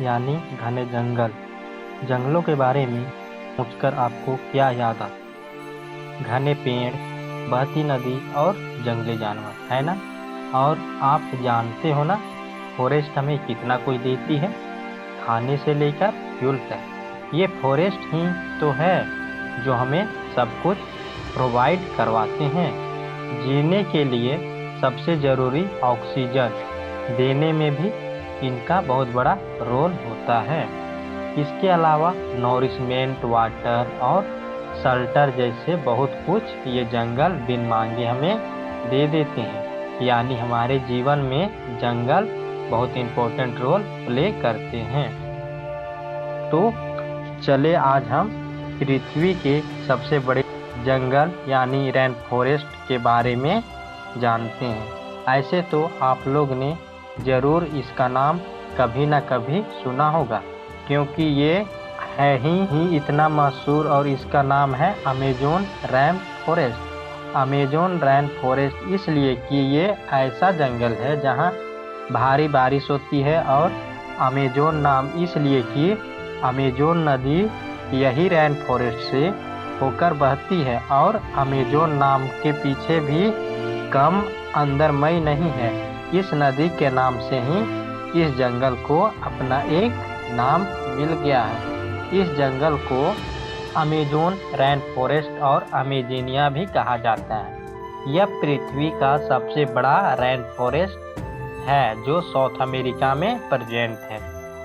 यानी घने जंगल। जंगलों के बारे में सोचकर आपको क्या याद आता? घने पेड़, बहती नदी और जंगली जानवर, है ना? और आप जानते हो ना, फॉरेस्ट हमें कितना कुछ देती है, खाने से लेकर फ्यूल तक। ये फॉरेस्ट ही तो है जो हमें सब कुछ प्रोवाइड करवाते हैं। जीने के लिए सबसे ज़रूरी ऑक्सीजन देने में भी इनका बहुत बड़ा रोल होता है। इसके अलावा नॉरिशमेंट, वाटर और शेल्टर जैसे बहुत कुछ ये जंगल बिन मांगे हमें दे देते हैं। यानी हमारे जीवन में जंगल बहुत इम्पोर्टेंट रोल प्ले करते हैं। तो चले आज हम पृथ्वी के सबसे बड़े जंगल यानी रेन फॉरेस्ट के बारे में जानते हैं। ऐसे तो आप लोग ने ज़रूर इसका नाम कभी ना कभी सुना होगा, क्योंकि ये है ही इतना मशहूर, और इसका नाम है Amazon rain forest. Amazon rain forest इसलिए कि ये ऐसा जंगल है जहाँ भारी बारिश होती है, और अमेज़न नाम इसलिए कि अमेज़न नदी यही रेन फॉरेस्ट से होकर बहती है। और अमेज़न नाम के पीछे भी कम अंदरमई नहीं है। इस नदी के नाम से ही इस जंगल को अपना एक नाम मिल गया है। इस जंगल को अमेज़न रेन फॉरेस्ट और अमेज़निया भी कहा जाता है। यह पृथ्वी का सबसे बड़ा रेन फॉरेस्ट है जो साउथ अमेरिका में प्रेजेंट है,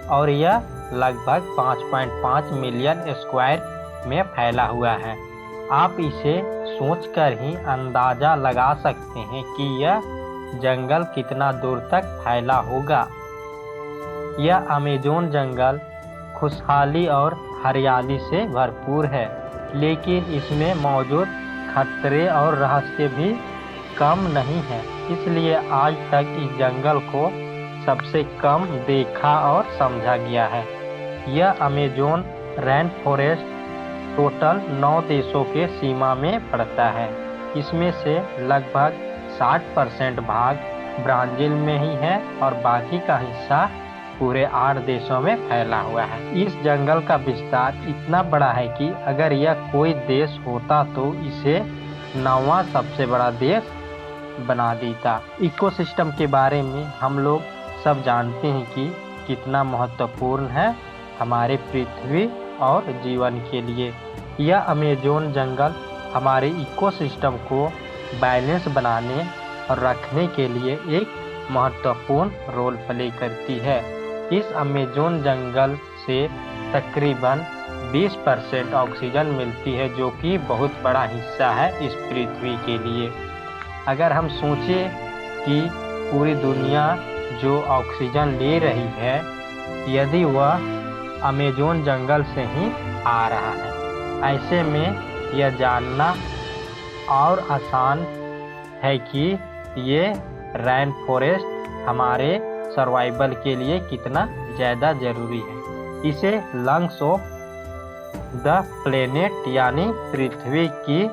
और यह लगभग 5.5 मिलियन स्क्वायर में फैला हुआ है। आप इसे सोचकर ही अंदाज़ा लगा सकते हैं कि यह जंगल कितना दूर तक फैला होगा। यह अमेज़न जंगल खुशहाली और हरियाली से भरपूर है, लेकिन इसमें मौजूद खतरे और रहस्य भी कम नहीं है। इसलिए आज तक इस जंगल को सबसे कम देखा और समझा गया है। यह अमेज़न रेन फॉरेस्ट टोटल 9 देशों के सीमा में पड़ता है। इसमें से लगभग 60% भाग ब्राज़ील में ही है, और बाकी का हिस्सा पूरे 8 देशों में फैला हुआ है। इस जंगल का विस्तार इतना बड़ा है कि अगर यह कोई देश होता तो इसे 9वां सबसे बड़ा देश बना देता। इकोसिस्टम के बारे में हम लोग सब जानते हैं कि कितना महत्वपूर्ण है हमारे पृथ्वी और जीवन के लिए। यह अमेज़न जंगल हमारे इकोसिस्टम को बैलेंस बनाने और रखने के लिए एक महत्वपूर्ण रोल प्ले करती है। इस अमेज़न जंगल से तकरीबन 20% ऑक्सीजन मिलती है, जो कि बहुत बड़ा हिस्सा है इस पृथ्वी के लिए। अगर हम सोचें कि पूरी दुनिया जो ऑक्सीजन ले रही है, यदि वह अमेज़न जंगल से ही आ रहा है, ऐसे में यह जानना और आसान है कि ये रेन फॉरेस्ट हमारे सर्वाइवल के लिए कितना ज़्यादा ज़रूरी है। इसे लंग्स ऑफ द प्लेनेट यानी पृथ्वी की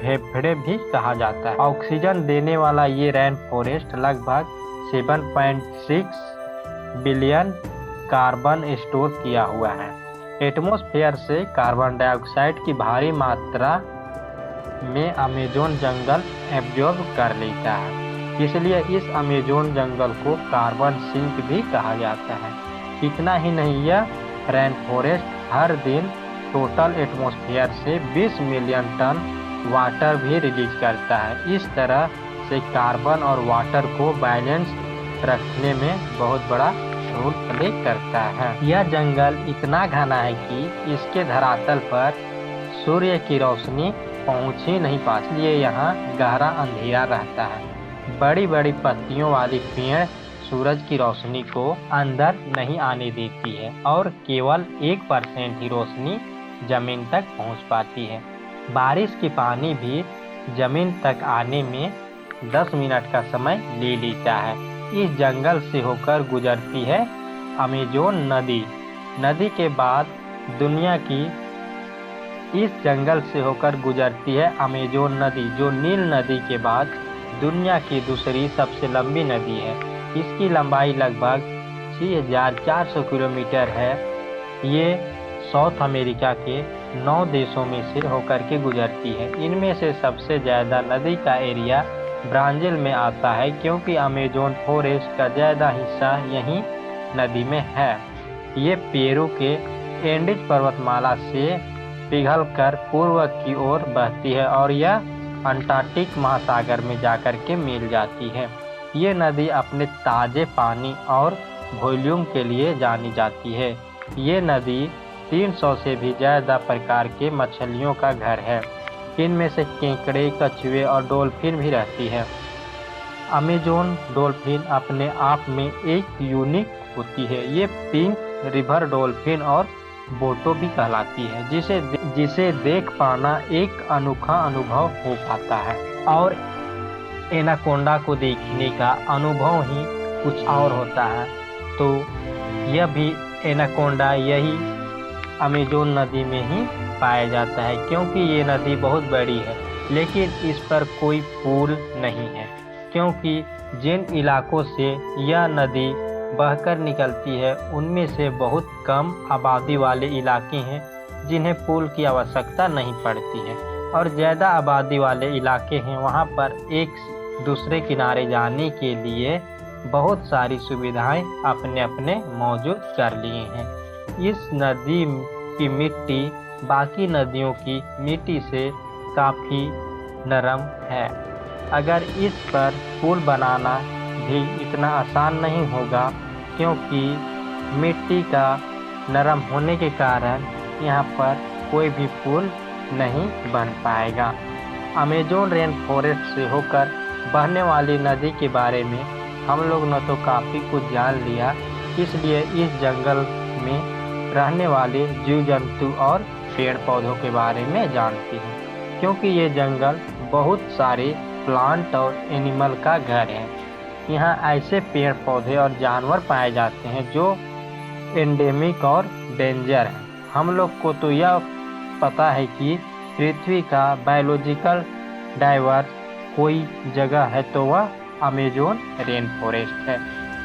फेफड़े भी कहा जाता है। ऑक्सीजन देने वाला ये रेन फॉरेस्ट लगभग 7.6 बिलियन कार्बन स्टोर किया हुआ है। एटमॉस्फेयर से कार्बन डाइऑक्साइड की भारी मात्रा में अमेज़न जंगल एब्जॉर्ब कर लेता है। इसलिए इस अमेज़न जंगल को कार्बन सिंक भी कहा जाता है। इतना ही नहीं, यह रेन फॉरेस्ट हर दिन टोटल एटमॉस्फेयर से 20 मिलियन टन वाटर भी रिलीज करता है। इस तरह से कार्बन और वाटर को बैलेंस रखने में बहुत बड़ा रोल प्ले करता है। यह जंगल इतना घना है कि इसके धरातल पर सूर्य की रोशनी पहुंच ही नहीं पाती, इसलिए यहाँ गहरा अंधेरा रहता है। बड़ी बड़ी पत्तियों वाली पेड़ सूरज की रोशनी को अंदर नहीं आने देती है, और केवल 1% ही रोशनी जमीन तक पहुंच पाती है। बारिश के पानी भी जमीन तक आने में 10 मिनट का समय ले लेता है। इस जंगल से होकर गुजरती है अमेज़न नदी। नदी के बाद दुनिया की इस जंगल से होकर गुजरती है अमेज़न नदी, जो नील नदी के बाद दुनिया की दूसरी सबसे लंबी नदी है। इसकी लंबाई लगभग 83,400 किलोमीटर है। ये साउथ अमेरिका के 9 देशों में से होकर के गुजरती है। इनमें से सबसे ज़्यादा नदी का एरिया ब्राज़ील में आता है, क्योंकि अमेज़न फॉरेस्ट का ज़्यादा हिस्सा यहीं नदी में है। ये पेरू के एंडीज पर्वतमाला से पिघलकर पूर्व की ओर बहती है और यह अंटार्कटिक महासागर में जाकर के मिल जाती है। ये नदी अपने ताज़े पानी और वॉल्यूम के लिए जानी जाती है। ये नदी 300 से भी ज़्यादा प्रकार के मछलियों का घर है। इनमें से केकड़े, कछुए और डॉल्फिन भी रहती है। अमेज़न डॉल्फिन अपने आप में एक यूनिक होती है। ये पिंक रिवर डॉल्फिन और बोटो भी कहलाती है, जिसे देख पाना एक अनोखा अनुभव हो पाता है और एनाकोंडा को देखने का अनुभव ही कुछ और होता है। तो यह भी एनाकोंडा यही अमेज़न नदी में ही पाया जाता है, क्योंकि ये नदी बहुत बड़ी है, लेकिन इस पर कोई पुल नहीं है, क्योंकि जिन इलाकों से यह नदी बहकर निकलती है उनमें से बहुत कम आबादी वाले इलाके हैं जिन्हें पुल की आवश्यकता नहीं पड़ती है, और ज़्यादा आबादी वाले इलाके हैं वहाँ पर एक दूसरे किनारे जाने के लिए बहुत सारी सुविधाएं अपने अपने मौजूद कर लिए हैं। इस नदी की मिट्टी बाकी नदियों की मिट्टी से काफ़ी नरम है। अगर इस पर पुल बनाना भी इतना आसान नहीं होगा, क्योंकि मिट्टी का नरम होने के कारण यहाँ पर कोई भी पुल नहीं बन पाएगा। अमेज़न रेन फॉरेस्ट से होकर बहने वाली नदी के बारे में हम लोग न तो काफ़ी कुछ जान लिया, इसलिए इस जंगल में रहने वाले जीव जंतु और पेड़ पौधों के बारे में जानते हैं, क्योंकि ये जंगल बहुत सारे प्लांट और एनिमल का घर है। यहाँ ऐसे पेड़ पौधे और जानवर पाए जाते हैं जो एंडेमिक और डेंजर हैं। हम लोग को तो यह पता है कि पृथ्वी का बायोलॉजिकल डाइवर्स कोई जगह है तो वह अमेज़न रेन फॉरेस्ट है,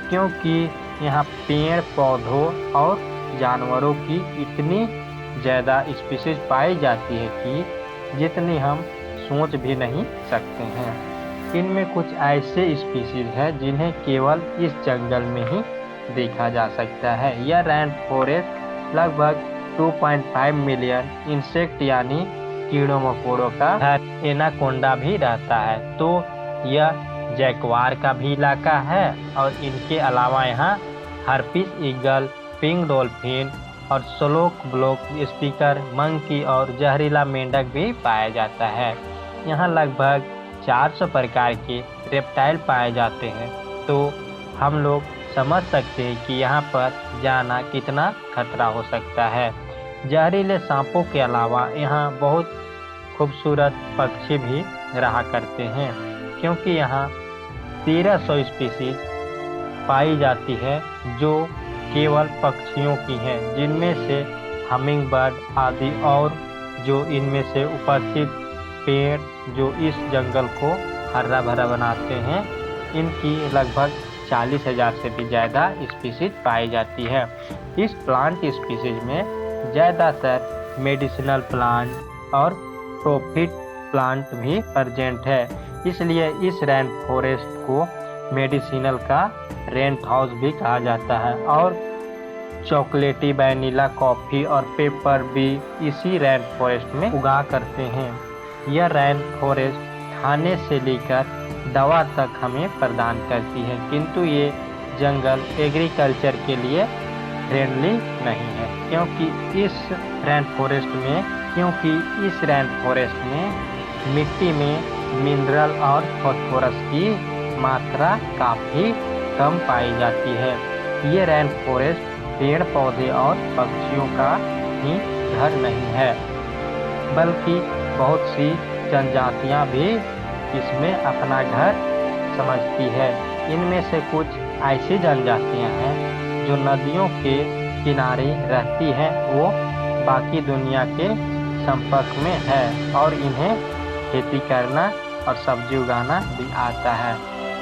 क्योंकि यहाँ पेड़ पौधों और जानवरों की इतनी ज़्यादा स्पीशीज पाई जाती है कि जितनी हम सोच भी नहीं सकते हैं। इनमें कुछ ऐसे स्पीशीज हैं जिन्हें केवल इस जंगल में ही देखा जा सकता है। यह रेन फॉरेस्ट लगभग 2.5 मिलियन इंसेक्ट यानी कीड़ों मकोड़ों का एनाकोंडा भी रहता है। तो यह जैकवार का भी इलाका है, और इनके अलावा यहाँ हार्पिस ईगल, पिंक डॉल्फिन और स्लोक ब्लॉक स्पीकर मंकी और जहरीला मेंढक भी पाया जाता है। यहाँ लगभग 400 प्रकार के रेप्टाइल पाए जाते हैं। तो हम लोग समझ सकते हैं कि यहाँ पर जाना कितना खतरा हो सकता है। जहरीले सांपों के अलावा यहाँ बहुत खूबसूरत पक्षी भी रहा करते हैं, क्योंकि यहाँ 1300 स्पीशीज पाई जाती है जो केवल पक्षियों की हैं, जिनमें से हमिंग बर्ड आदि, और जो इनमें से उपस्थित पेड़ जो इस जंगल को हरा भरा बनाते हैं, इनकी लगभग 40,000 से भी ज़्यादा स्पीशीज पाई जाती है। इस प्लांट स्पीशीज में ज़्यादातर मेडिसिनल प्लांट और ट्रॉपिक प्लांट भी प्रेजेंट है, इसलिए इस रेन फॉरेस्ट को मेडिसिनल का रेंट हाउस भी कहा जाता है। और चॉकलेटी, वैनिला, कॉफ़ी और पेपर भी इसी रेन फॉरेस्ट में उगा करते हैं। यह रेन फॉरेस्ट खाने से लेकर दवा तक हमें प्रदान करती है, किंतु ये जंगल एग्रीकल्चर के लिए फ्रेंडली नहीं है, क्योंकि इस रेन फॉरेस्ट में मिट्टी में मिनरल और फास्फोरस की मात्रा काफ़ी कम पाई जाती है। ये रेन फॉरेस्ट पेड़ पौधे और पक्षियों का ही घर नहीं है, बल्कि बहुत सी जनजातियां भी इसमें अपना घर समझती है। इनमें से कुछ ऐसी जनजातियां हैं जो नदियों के किनारे रहती हैं, वो बाकी दुनिया के संपर्क में है और इन्हें खेती करना और सब्जी उगाना भी आता है,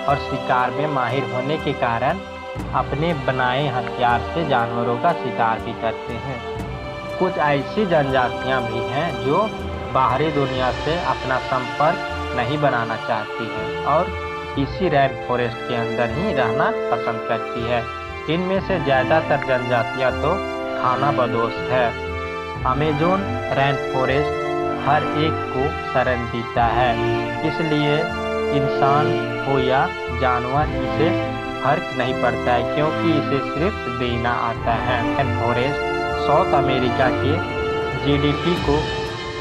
और शिकार में माहिर होने के कारण अपने बनाए हथियार से जानवरों का शिकार भी करते हैं। कुछ ऐसी जनजातियां भी हैं जो बाहरी दुनिया से अपना संपर्क नहीं बनाना चाहती है और इसी रैन फॉरेस्ट के अंदर ही रहना पसंद करती है। इनमें से ज़्यादातर जनजातियां तो खानाबदोश है। अमेज़न रैन फॉरेस्ट हर एक को शरण देता है, इसलिए इंसान हो या जानवर इसे फर्क नहीं पड़ता है, क्योंकि इसे सिर्फ देना आता है। रैन फॉरेस्ट साउथ अमेरिका के जीडीपी को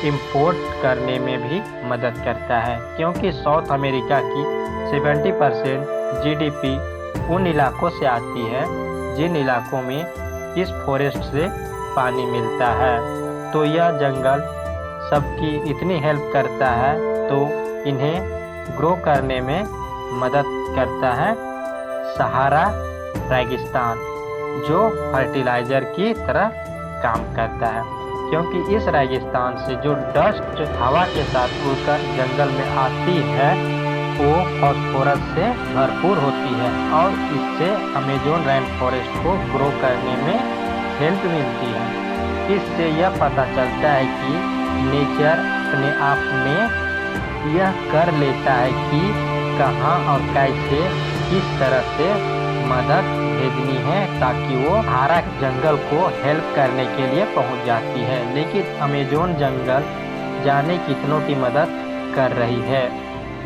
इंपोर्ट करने में भी मदद करता है, क्योंकि साउथ अमेरिका की 70% जीडीपी उन इलाकों से आती है जिन इलाकों में इस फॉरेस्ट से पानी मिलता है। तो यह जंगल सबकी इतनी हेल्प करता है तो इन्हें ग्रो करने में मदद करता है सहारा रेगिस्तान, जो फर्टिलाइज़र की तरह काम करता है, क्योंकि इस रेगिस्तान से जो डस्ट हवा के साथ उड़कर जंगल में आती है वो फास्फोरस से भरपूर होती है और इससे अमेज़न रैन फॉरेस्ट को ग्रो करने में हेल्प मिलती है। इससे यह पता चलता है कि नेचर अपने आप में यह कर लेता है कि कहाँ और कैसे किस तरह से मदद भेजनी है ताकि वो हरा जंगल को हेल्प करने के लिए पहुंच जाती है। लेकिन अमेज़न जंगल जाने कितनों की मदद कर रही है,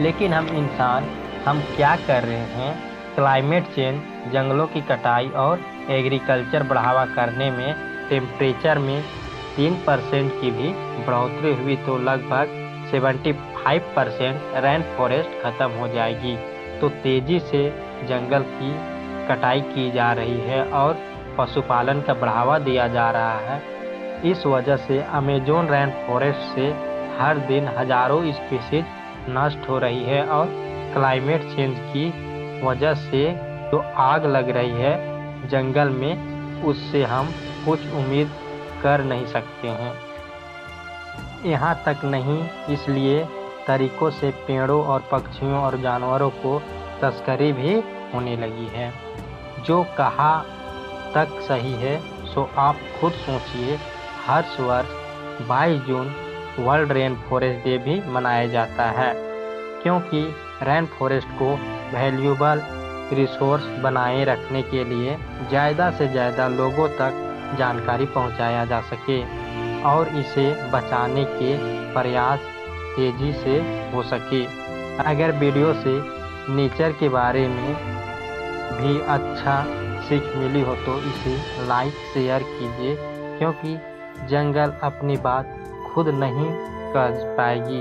लेकिन हम इंसान क्या कर रहे हैं? क्लाइमेट चेंज, जंगलों की कटाई और एग्रीकल्चर बढ़ावा करने में टेम्परेचर में 3% की भी बढ़ोतरी हुई तो लगभग 75% रैन फॉरेस्ट खत्म हो जाएगी। तो तेज़ी से जंगल की कटाई की जा रही है और पशुपालन का बढ़ावा दिया जा रहा है। इस वजह से अमेज़न रैन फॉरेस्ट से हर दिन हजारों स्पीशीज नष्ट हो रही है और क्लाइमेट चेंज की वजह से जो आग लग रही है जंगल में, उससे हम कुछ उम्मीद कर नहीं सकते हैं। यहाँ तक नहीं, इसलिए तरीकों से पेड़ों और पक्षियों और जानवरों को तस्करी भी होने लगी है। जो कहा तक सही है सो आप खुद सोचिए। हर वर्ष 22 June world rain forest day भी मनाया जाता है, क्योंकि रेन फॉरेस्ट को वैल्यूएबल रिसोर्स बनाए रखने के लिए ज़्यादा से ज़्यादा लोगों तक जानकारी पहुंचाया जा सके और इसे बचाने के प्रयास तेज़ी से हो सके। अगर वीडियो से नेचर के बारे में भी अच्छा सीख मिली हो तो इसे लाइक शेयर कीजिए, क्योंकि जंगल अपनी बात खुद नहीं कर पाएगी।